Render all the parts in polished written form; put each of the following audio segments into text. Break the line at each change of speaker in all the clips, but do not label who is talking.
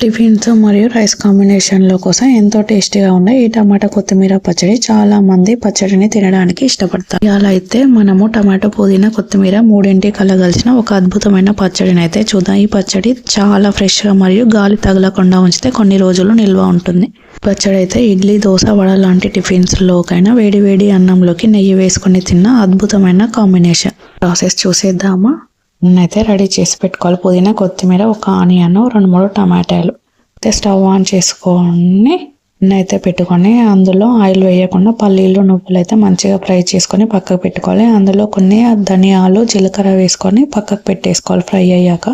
Tiffins మరియు rice కాంబినేషన్లో కోసం ఎంతో టేస్టీగా ఉండే ఈ టమాటా కొత్తిమీర పచ్చడి చాలా మంది పచ్చడిని తినడానికి ఇష్టపడతారు. ఇలా అయితే మనము టమాటో పుదీనా కొత్తిమీర మూడింటి కలగలిసిన ఒక అద్భుతమైన పచ్చడిని అయితే చూద్దాం. ఈ పచ్చడి చాలా ఫ్రెష్గా మరియు గాలి తగలకుండా ఉంచితే కొన్ని రోజులు నిల్వ ఉంటుంది. పచ్చడి అయితే ఇడ్లీ, దోశ, వడ లాంటి టిఫిన్స్లోకైనా వేడి వేడి అన్నంలోకి నెయ్యి వేసుకొని తిన్న అద్భుతమైన కాంబినేషన్. ప్రాసెస్ చూసేద్దామా? అయితే రెడీ చేసి పెట్టుకోవాలి. పుదీనా కొత్తిమీర, ఒక ఆనియన్, 2-3 టమాటాలు అయితే స్టవ్ ఆన్ చేసుకొని అయితే పెట్టుకొని అందులో ఆయిల్ వేయకుండా పల్లీలు, నువ్వులు అయితే మంచిగా ఫ్రై చేసుకొని పక్కకు పెట్టుకోవాలి. అందులో కొన్ని ధనియాలు, జీలకర్ర వేసుకొని పక్కకు పెట్టేసుకోవాలి. ఫ్రై అయ్యాక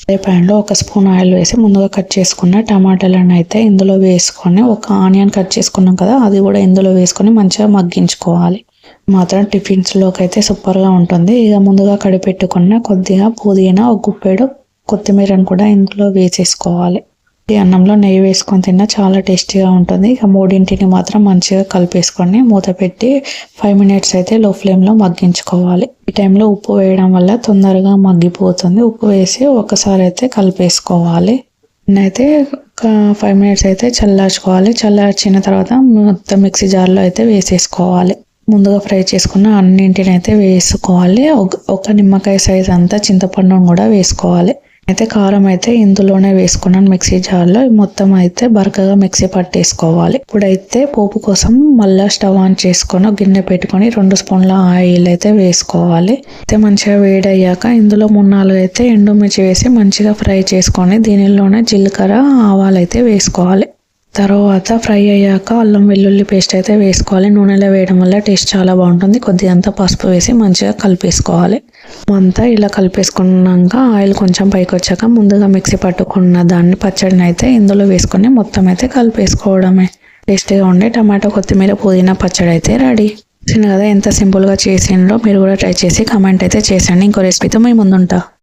అదే ప్యాన్లో 1 స్పూన్ ఆయిల్ వేసి ముందుగా కట్ చేసుకున్న టమాటాలను అయితే ఇందులో వేసుకొని, ఒక ఆనియన్ కట్ చేసుకున్నాం కదా అది కూడా ఇందులో వేసుకొని మంచిగా మగ్గించుకోవాలి. మాత్రం టిఫిన్స్లోకి అయితే సూపర్గా ఉంటుంది. ఇక ముందుగా కడిపెట్టుకున్న కొద్దిగా పుదీనా, ఒక గుప్పెడు కొత్తిమీరను కూడా ఇందులో వేసేసుకోవాలి. ఈ అన్నంలో నెయ్యి వేసుకొని తిన్నా చాలా టేస్టీగా ఉంటుంది. ఇక మూడింటిని మాత్రం మంచిగా కలిపేసుకొని మూత పెట్టి 5 మినిట్స్ అయితే లో ఫ్లేమ్లో మగ్గించుకోవాలి. ఈ టైంలో ఉప్పు వేయడం వల్ల తొందరగా మగ్గిపోతుంది. ఉప్పు వేసి ఒకసారి అయితే కలిపేసుకోవాలి. అయితే ఒక 5 మినిట్స్ అయితే చల్లార్చుకోవాలి. చల్లార్చిన తర్వాత మొత్తం మిక్సీ జార్లో అయితే వేసేసుకోవాలి. ముందుగా ఫ్రై చేసుకున్న అన్నింటిని అయితే వేసుకోవాలి. ఒక నిమ్మకాయ సైజ్ అంతా చింతపండును కూడా వేసుకోవాలి. అయితే కారం అయితే ఇందులోనే వేసుకున్నాను మిక్సీ జార్లో. మొత్తం అయితే బరకగా మిక్సీ పట్టేసుకోవాలి. ఇప్పుడైతే పోపు కోసం మళ్ళీ స్టవ్ ఆన్ చేసుకొని గిన్నె పెట్టుకొని 2 స్పూన్ల ఆయిల్ అయితే వేసుకోవాలి. అయితే మంచిగా వేడయ్యాక ఇందులో 3-4 అయితే ఎండుమిర్చి వేసి మంచిగా ఫ్రై చేసుకొని దీనిలోనే జీలకర్ర, ఆవాలు అయితే వేసుకోవాలి. తర్వాత ఫ్రై అయ్యాక అల్లం వెల్లుల్లి పేస్ట్ అయితే వేసుకోవాలి. నూనెలో వేయడం వల్ల టేస్ట్ చాలా బాగుంటుంది. కొద్దిగంత పసుపు వేసి మంచిగా కలిపేసుకోవాలి. అంతా ఇలా కలిపేసుకున్నాక ఆయిల్ కొంచెం పైకి వచ్చాక ముందుగా మిక్సీ పట్టుకున్న దాన్ని పచ్చడిని అయితే ఇందులో వేసుకొని మొత్తం అయితే కలిపేసుకోవడమే. టేస్టీగా ఉండే టమాటో కొత్తిమీర పుదీనా పచ్చడి అయితే రెడీ. చిన్న కదా ఎంత సింపుల్గా చేసిండ్రో మీరు కూడా ట్రై చేసి కామెంట్ అయితే చేసండి. ఇంకో రెసిపీతో మీ ముందుంటా.